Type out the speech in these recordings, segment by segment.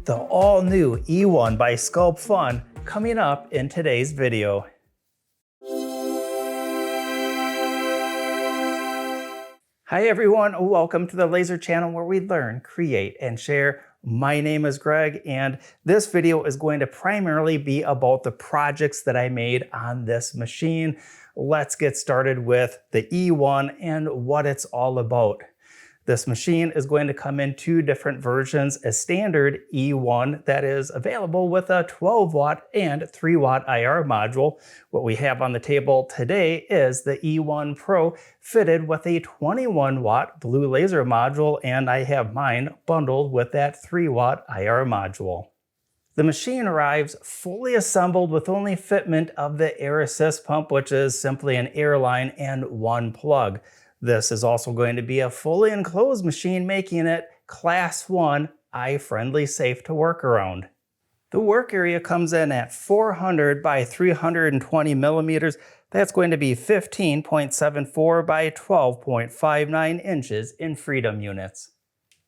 The all-new E1 by Sculpfun coming up in today's video. Hi everyone, welcome to the Laser channel where we learn, create, and share. My name is Greg, and this video is going to primarily be about the projects that I made on this machine. Let's get started with the E1 and what it's all about. This machine is going to come in two different versions, a standard E1 that is available with a 12 watt and 3 watt IR module. What we have on the table today is the E1 Pro fitted with a 21 watt blue laser module, and I have mine bundled with that 3 watt IR module. The machine arrives fully assembled with only fitment of the air assist pump, which is simply an air line and one plug. This is also going to be a fully enclosed machine, making it Class 1, eye-friendly, safe to work around. The work area comes in at 400 by 320 millimeters. That's going to be 15.74 by 12.59 inches in freedom units.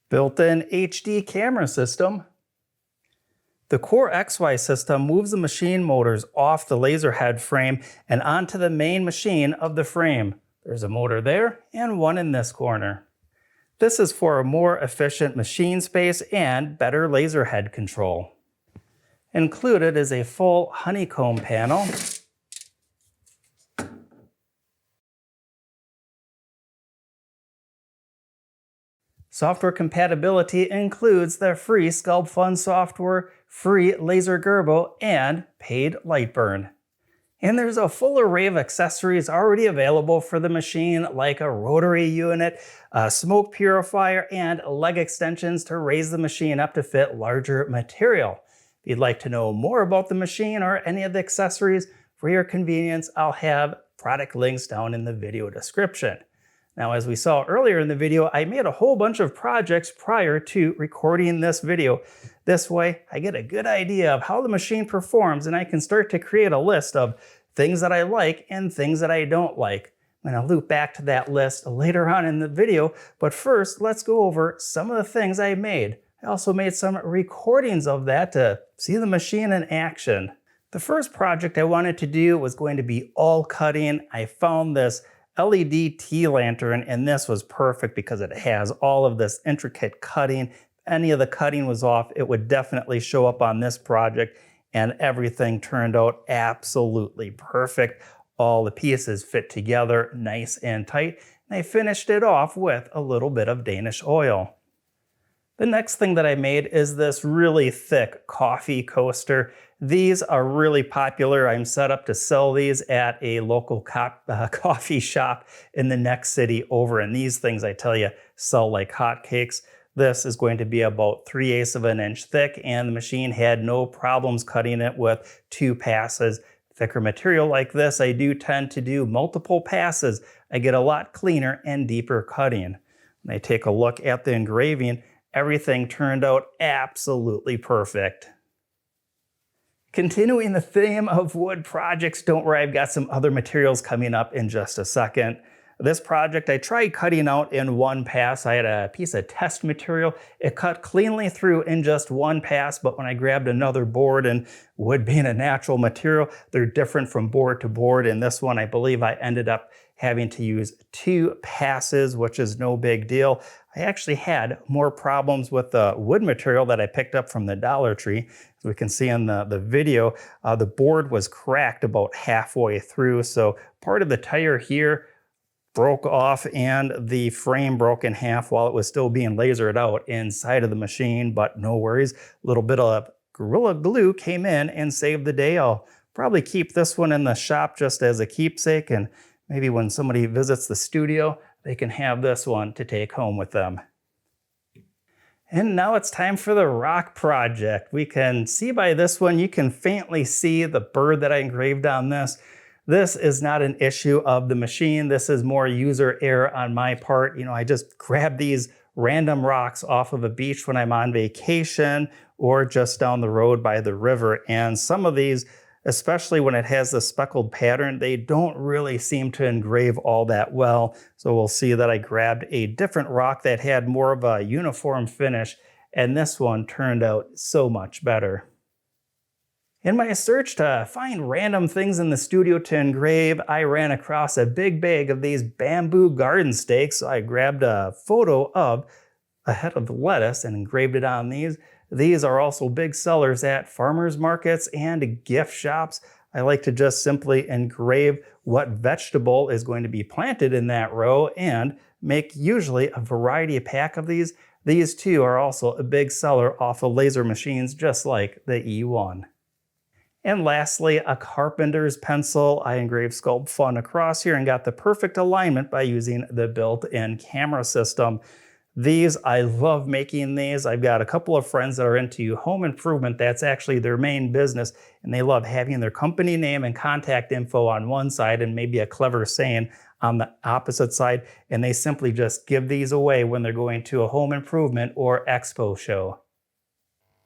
Built-in HD camera system. The Core XY system moves the machine motors off the laser head frame and onto the main machine of the frame. There's a motor there and one in this corner. This is for a more efficient machine space and better laser head control. Included is a full honeycomb panel. Software compatibility includes the free Sculpfun software, free laser gerbil, and paid light burn. And there's a full array of accessories already available for the machine, like a rotary unit, a smoke purifier, and leg extensions to raise the machine up to fit larger material. If you'd like to know more about the machine or any of the accessories, for your convenience, I'll have product links down in the video description. Now, as we saw earlier in the video, I made a whole bunch of projects prior to recording this video. This way, I get a good idea of how the machine performs, and I can start to create a list of things that I like and things that I don't like. I'm going to loop back to that list later on in the video, but first, let's go over some of the things I made. I also made some recordings of that to see the machine in action. The first project I wanted to do was going to be all cutting. I found this LED T-lantern, and this was perfect because it has all of this intricate cutting. If any of the cutting was off, it would definitely show up on this project, and everything turned out absolutely perfect. All the pieces fit together nice and tight, and I finished it off with a little bit of Danish oil. The next thing that I made is this really thick coffee coaster. These are really popular. I'm set up to sell these at a local coffee shop in the next city over, and these things, I tell you, sell like hotcakes. This is going to be about 3/8 of an inch thick, and the machine had no problems cutting it with 2 passes. Thicker material like this, I do tend to do multiple passes. I get a lot cleaner and deeper cutting. When I take a look at the engraving, everything turned out absolutely perfect. Continuing the theme of wood projects, don't worry, I've got some other materials coming up in just a second. This project I tried cutting out in one pass. I had a piece of test material. It cut cleanly through in just one pass, but when I grabbed another board, and wood being a natural material, they're different from board to board. In this one, I believe I ended up having to use 2 passes, which is no big deal. I actually had more problems with the wood material that I picked up from the Dollar Tree. As we can see in the video, the board was cracked about halfway through, so part of the tire here broke off and the frame broke in half while it was still being lasered out inside of the machine, but no worries. A little bit of Gorilla Glue came in and saved the day. I'll probably keep this one in the shop just as a keepsake, and maybe when somebody visits the studio, they can have this one to take home with them. And now it's time for the rock project. We can see by this one, you can faintly see the bird that I engraved on this. This is not an issue of the machine. This is more user error on my part. You know, I just grab these random rocks off of a beach when I'm on vacation or just down the road by the river. And some of these, especially when it has the speckled pattern, they don't really seem to engrave all that well. So we'll see that I grabbed a different rock that had more of a uniform finish and this one turned out so much better. In my search to find random things in the studio to engrave, I ran across a big bag of these bamboo garden stakes, so I grabbed a photo of a head of lettuce and engraved it on these. These are also big sellers at farmers markets and gift shops. I like to just simply engrave what vegetable is going to be planted in that row and make usually a variety pack of these. These two are also a big seller off of laser machines, just like the E1. And lastly, a carpenter's pencil. I engraved Sculpfun across here and got the perfect alignment by using the built-in camera system. These, I love making these. I've got a couple of friends that are into home improvement. That's actually their main business, and they love having their company name and contact info on one side and maybe a clever saying on the opposite side, and they simply just give these away when they're going to a home improvement or expo show.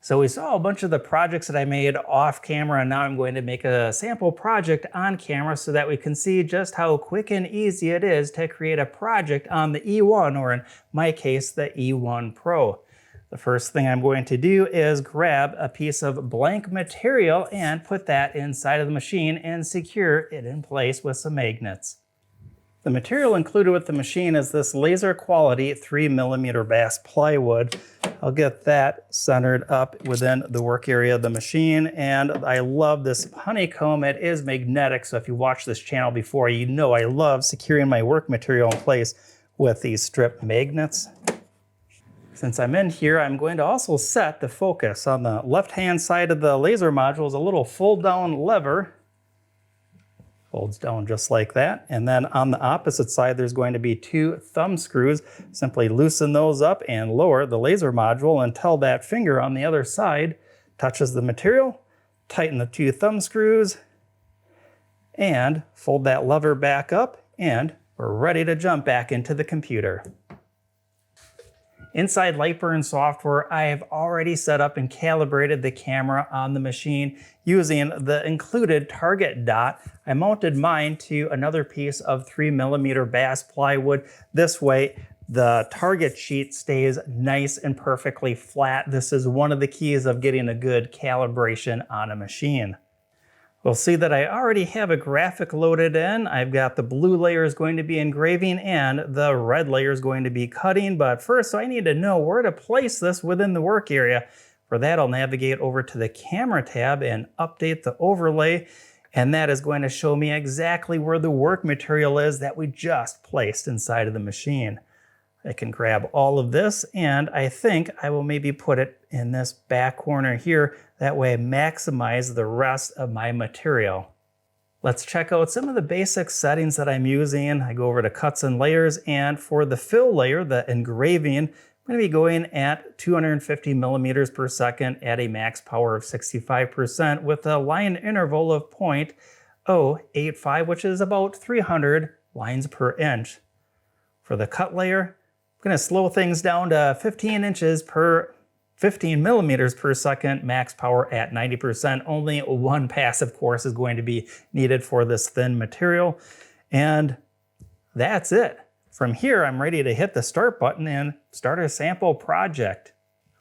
So we saw a bunch of the projects that I made off camera, and now I'm going to make a sample project on camera so that we can see just how quick and easy it is to create a project on the E1, or in my case, the E1 Pro. The first thing I'm going to do is grab a piece of blank material and put that inside of the machine and secure it in place with some magnets. The material included with the machine is this laser quality 3mm bass plywood. I'll get that centered up within the work area of the machine, and I love this honeycomb. It is magnetic, so if you watched this channel before, you know I love securing my work material in place with these strip magnets. Since I'm in here, I'm going to also set the focus. On the left-hand side of the laser module is a little fold-down lever. Folds down just like that. And then on the opposite side, there's going to be 2 thumb screws. Simply loosen those up and lower the laser module until that finger on the other side touches the material. Tighten the 2 thumb screws and fold that lever back up, and we're ready to jump back into the computer. Inside Lightburn software, I have already set up and calibrated the camera on the machine using the included target dot. I mounted mine to another piece of 3mm bass plywood. This way, the target sheet stays nice and perfectly flat. This is one of the keys of getting a good calibration on a machine. We'll see that I already have a graphic loaded in. I've got the blue layer is going to be engraving and the red layer is going to be cutting, but first I need to know where to place this within the work area. For that, I'll navigate over to the camera tab and update the overlay, and that is going to show me exactly where the work material is that we just placed inside of the machine. I can grab all of this, and I think I will maybe put it in this back corner here. That way I maximize the rest of my material. Let's check out some of the basic settings that I'm using. I go over to cuts and layers, and for the fill layer, the engraving, I'm going to be going at 250mm per second at a max power of 65% with a line interval of 0.085, which is about 300 lines per inch. For the cut layer, I'm going to slow things down to 15 millimeters per second, max power at 90%. Only one pass, of course, is going to be needed for this thin material. And that's it. From here, I'm ready to hit the start button and start a sample project.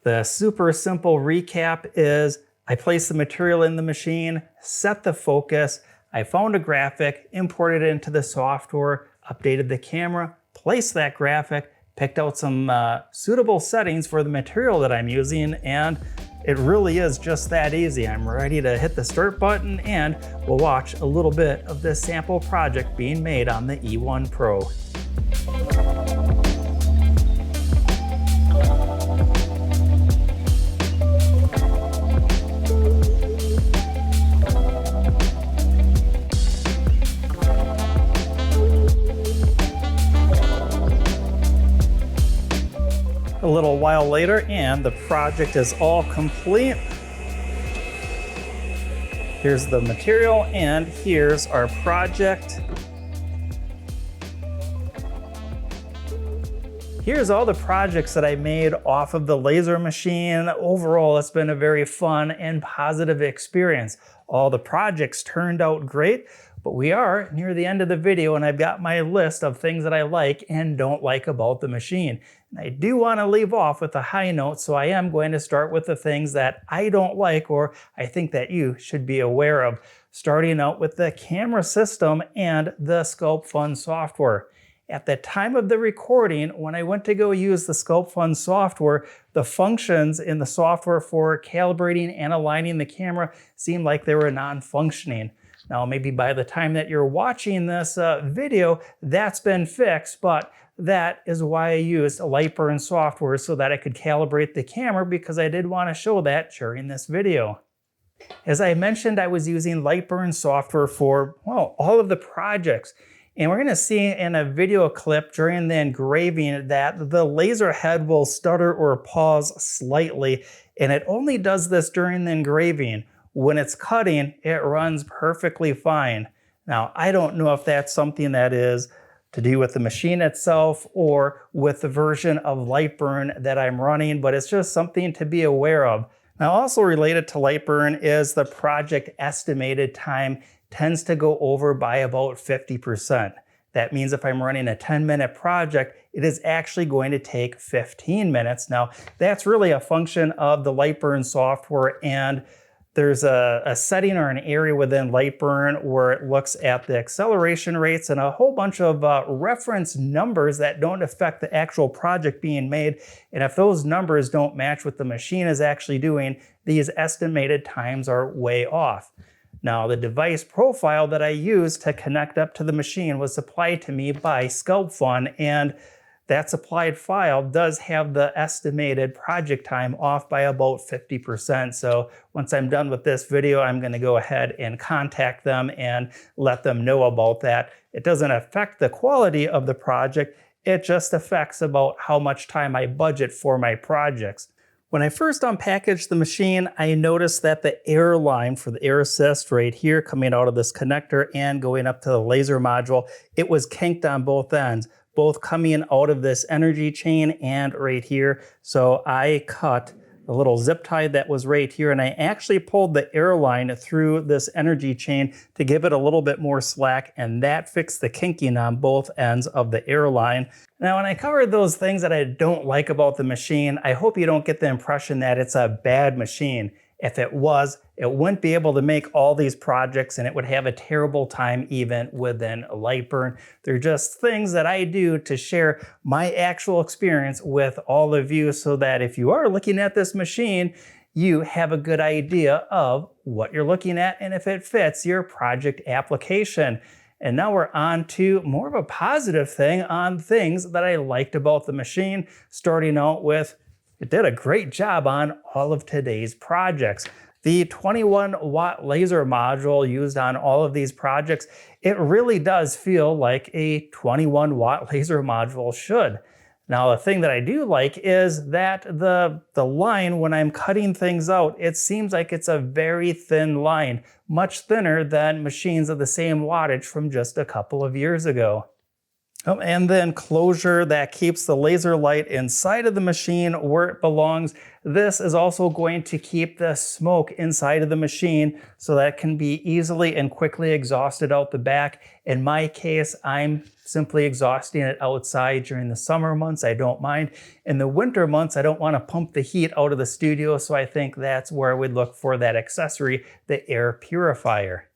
The super simple recap is I placed the material in the machine, set the focus, I found a graphic, imported it into the software, updated the camera, placed that graphic, picked out some suitable settings for the material that I'm using, and it really is just that easy. I'm ready to hit the start button, and we'll watch a little bit of this sample project being made on the E1 Pro. A little while later, and the project is all complete. Here's the material, and here's our project. Here's all the projects that I made off of the laser machine. Overall, it's been a very fun and positive experience. All the projects turned out great, But we are near the end of the video, and I've got my list of things that I like and don't like about the machine. And I do want to leave off with a high note, so I am going to start with the things that I don't like or I think that you should be aware of. Starting out with the camera system and the Sculpfun software. At the time of the recording, when I went to go use the Sculpfun software, the functions in the software for calibrating and aligning the camera seemed like they were non-functioning. Now, maybe by the time that you're watching this video, that's been fixed, but that is why I used Lightburn software so that I could calibrate the camera, because I did want to show that during this video. As I mentioned, I was using Lightburn software for, well, all of the projects. And we're going to see in a video clip during the engraving that the laser head will stutter or pause slightly, and it only does this during the engraving. When it's cutting, it runs perfectly fine. Now, I don't know if that's something that is to do with the machine itself or with the version of Lightburn that I'm running, but it's just something to be aware of. Now, also related to Lightburn is the project estimated time tends to go over by about 50%. That means if I'm running a 10-minute project, it is actually going to take 15 minutes. Now, that's really a function of the Lightburn software, and there's a setting or an area within Lightburn where it looks at the acceleration rates and a whole bunch of reference numbers that don't affect the actual project being made. And if those numbers don't match what the machine is actually doing, these estimated times are way off. Now, the device profile that I used to connect up to the machine was supplied to me by Sculpfun, and that supplied file does have the estimated project time off by about 50%. So once I'm done with this video, I'm going to go ahead and contact them and let them know about that. It doesn't affect the quality of the project. It just affects about how much time I budget for my projects. When I first unpackaged the machine, I noticed that the air line for the air assist right here coming out of this connector and going up to the laser module, it was kinked on both ends, both coming out of this energy chain and right here. So I cut the little zip tie that was right here, and I actually pulled the air line through this energy chain to give it a little bit more slack, and that fixed the kinking on both ends of the air line. Now, when I covered those things that I don't like about the machine, I hope you don't get the impression that it's a bad machine. If it was, it wouldn't be able to make all these projects, and it would have a terrible time even within Lightburn. They're just things that I do to share my actual experience with all of you, so that if you are looking at this machine, you have a good idea of what you're looking at and if it fits your project application. And now we're on to more of a positive thing on things that I liked about the machine, starting out with it did a great job on all of today's projects. The 21-watt laser module used on all of these projects, it really does feel like a 21-watt laser module should. Now, the thing that I do like is that the line, when I'm cutting things out, it seems like it's a very thin line, much thinner than machines of the same wattage from just a couple of years ago. Oh, and then closure that keeps the laser light inside of the machine where it belongs. This is also going to keep the smoke inside of the machine so that it can be easily and quickly exhausted out the back. In my case, I'm simply exhausting it outside during the summer months. I don't mind. In the winter months, I don't want to pump the heat out of the studio, so I think that's where we'd look for that accessory, the air purifier.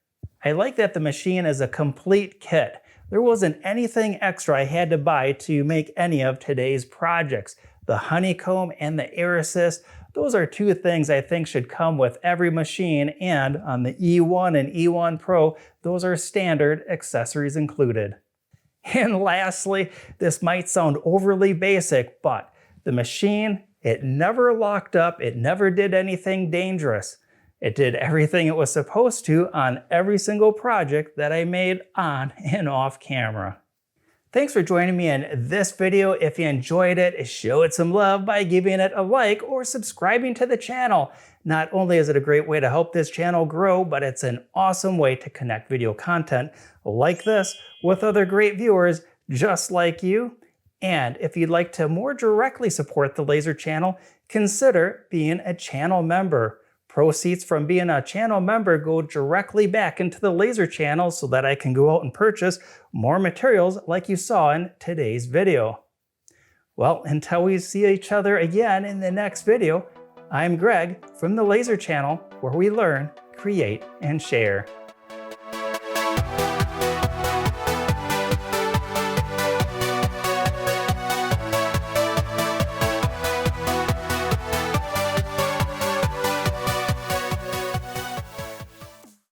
I like that the machine is a complete kit. There wasn't anything extra I had to buy to make any of today's projects. The honeycomb and the air assist, those are two things I think should come with every machine, and on the E1 and E1 Pro, those are standard accessories included. And lastly, this might sound overly basic, but the machine, it never locked up, it never did anything dangerous. It did everything it was supposed to on every single project that I made on and off camera. Thanks for joining me in this video. If you enjoyed it, show it some love by giving it a like or subscribing to the channel. Not only is it a great way to help this channel grow, but it's an awesome way to connect video content like this with other great viewers just like you. And if you'd like to more directly support the Laser channel, consider being a channel member. Proceeds from being a channel member go directly back into the laser channel so that I can go out and purchase more materials like you saw in today's video. Well, until we see each other again in the next video, I'm Greg from the Laser Channel, where we learn, create, and share.